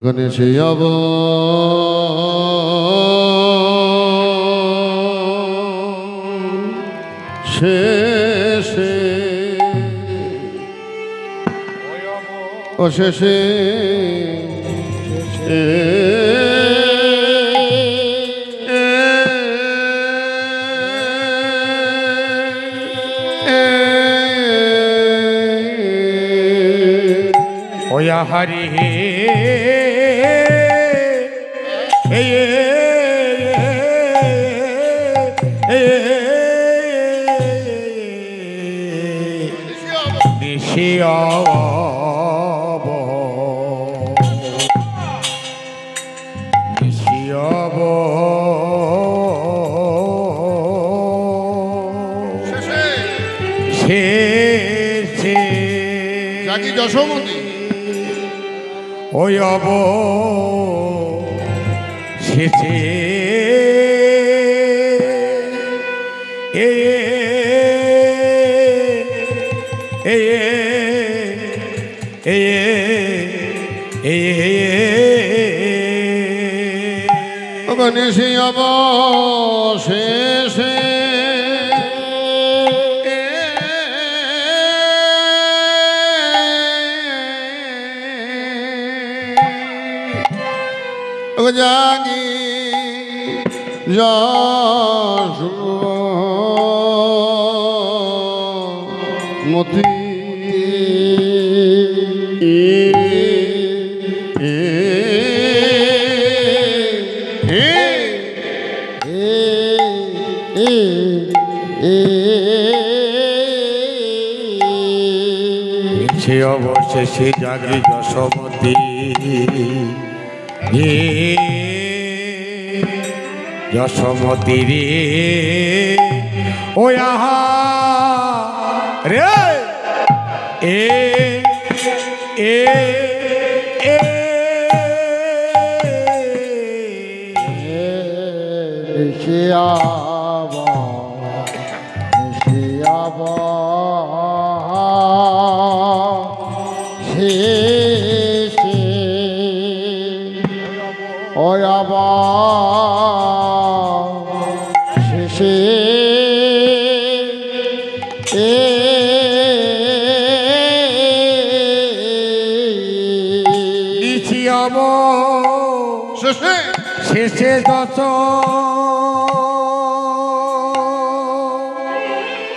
গণেশে অব শেষে অশেষে ওয়া হরি যশোমতী ওই অব শেষে গণেশে অব শেষে জাগি যশোমতী সে অবশেষে জাগি যশোমতী যশোমতী রে ও আহা রে এ এ এ শেষে দশ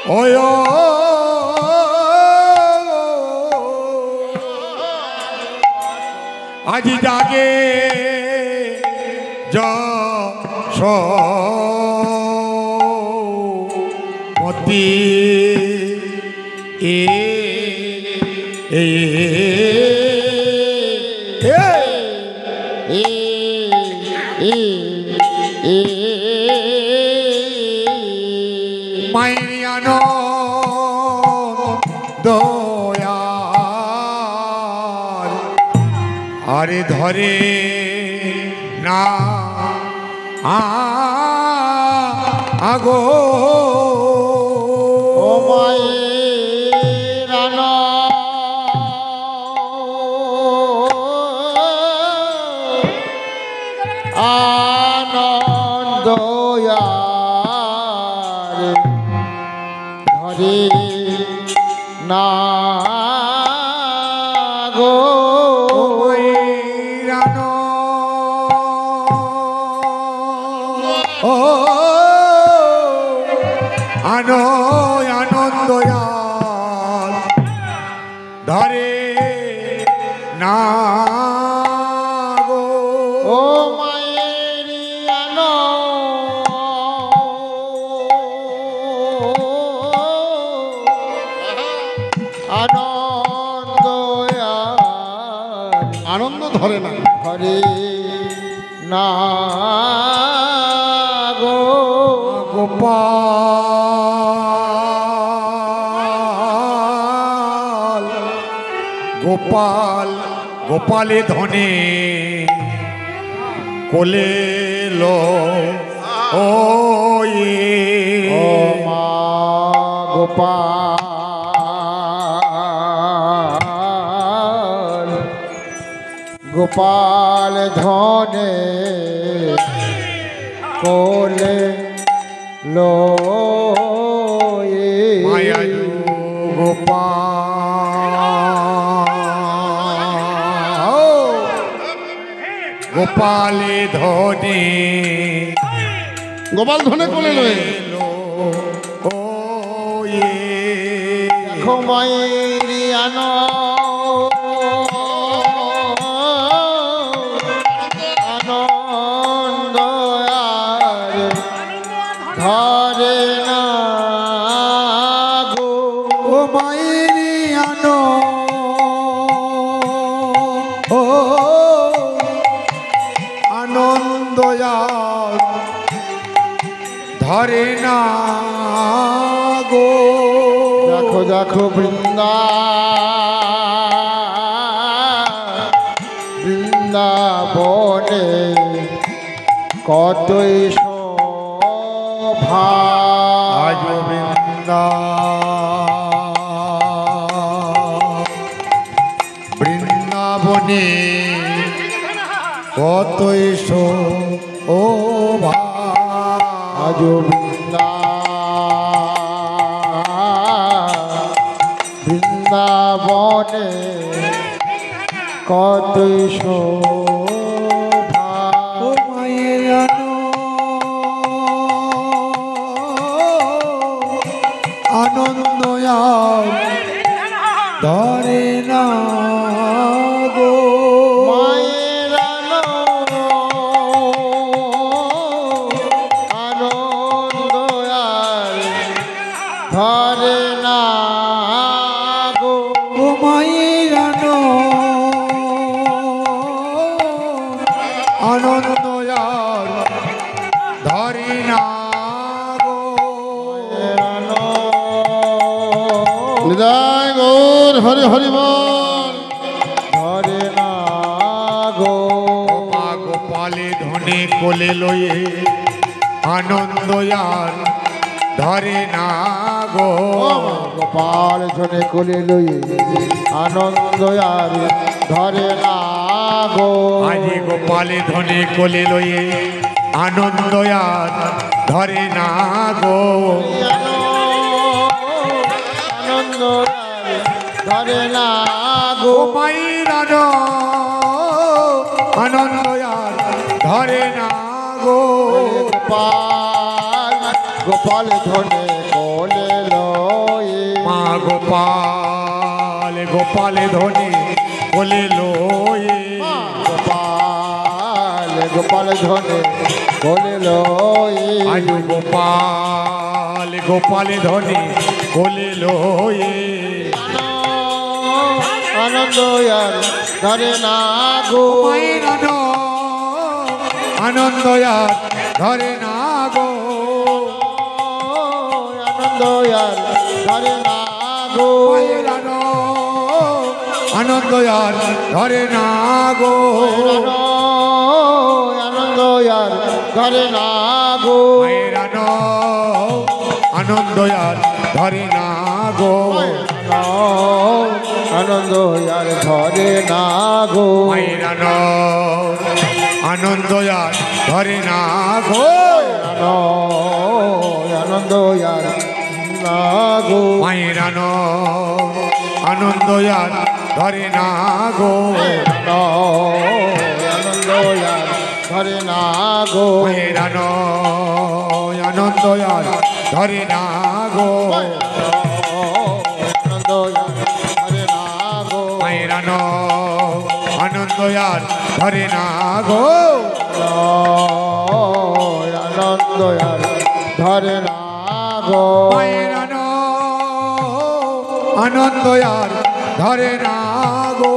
ওয় আজি জাগে যশোমতী মায়ের দয়ার আরে ধরে না আগো ও মায়ের আনন্দ ধরে না গো আনন্দ ধরে না গো ও মায়ের আনন্দ ধরে না গো গোপাল গোপাল গোপালে ধনে কোলে লো ও মা গোপাল গোপাল ধনে কোলে লয়ে মায়া গোপাল গোপালে ধনে গোপাল ধনে কোলে লয়ে ও এ দেখো মায়েরি আনন্দ আর ধরে না গো ও মায়েরি আনো ও আনন্দ আর ধরে না গো দেখো দেখো বৃন্দাবনে কতই শোভা আজ বৃন্দাবনে কতই ও ভা আজ বৃন্দাবনে কতই শোভা ও মায়ের আনন্দ আর ধরে না গো মায়ের আনন্দ আর ধরে না গো ও মায়ের আনন্দ আর ধরে না গো নিদায় গৌর হরি হরি বল ধরে না গো মা গোপালে ধনে কোলে লয়ে আনন্দ আর ধরে না গো গোপাল ধনে কোলে লয়ে আনন্দ আর ধরে না গো আজি গোপালে ধনে কোলে লয়ে আনন্দ আর ধরে না গো আনন্দ আর ধরে না গো মায়ের আনন্দ আর ধরে না গো গোপাল গোপাল ধনে কোলে লয়ে মা গোপাল গোপালে ধনে কোলে লয়ে গোপাল গোপাল ধনে কোলে লয়ে আজ গোপাল গোপালে ধনে কোলে লয়ে আনন্দ আর ধরে না গো মায়ের আনন্দ আর ধরে না গো আনন্দ আর ধরে না গো মায়ের আনন্দ আর ধরে না গো আনন্দ আর ধরে না গো মায়ের আনন্দ আর ধরে না গো আনন্দ আর ধরে না গো মায়ের আনন্দ আর ধরে না গো আনন্দ আর না গো মায়ের আনন্দ আর ধরে না গো আনন্দ আর ধরে না গো মায়ের আনন্দ আর ধরে না গো আনন্দ আর ধরে না গো মায়ের আনন্দ আর ধরে না গো আনন্দ আর ধরে না গো মায়ের আনন্দ আর ধরে না গো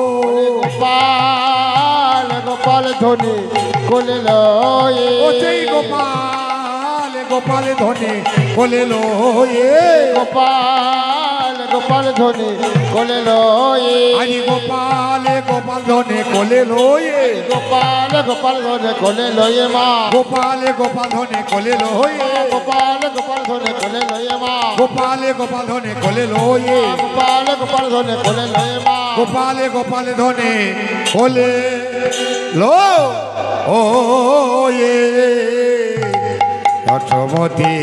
গোপাল গোপাল ধনে কোলে লয়ে ও সেই গোপাল গোপাল ধনে কোলে লয়ে গোপাল গোপাল ধনে কোলে লয়ে আরে গোপালে গোপাল ধনে কোলে লয়ে গোপাল গোপাল ধনে কোলে লয়ে মা গোপালে গোপাল ধনে কোলে লয়ে গোপাল গোপাল ধনে কোলে লয়ে মা গোপালে গোপাল ধনে কোলে লয়ে গোপাল গোপাল ধনে কোলে লয়ে মা গোপালে গোপালে ধনে কোলে লো ও যশোমতী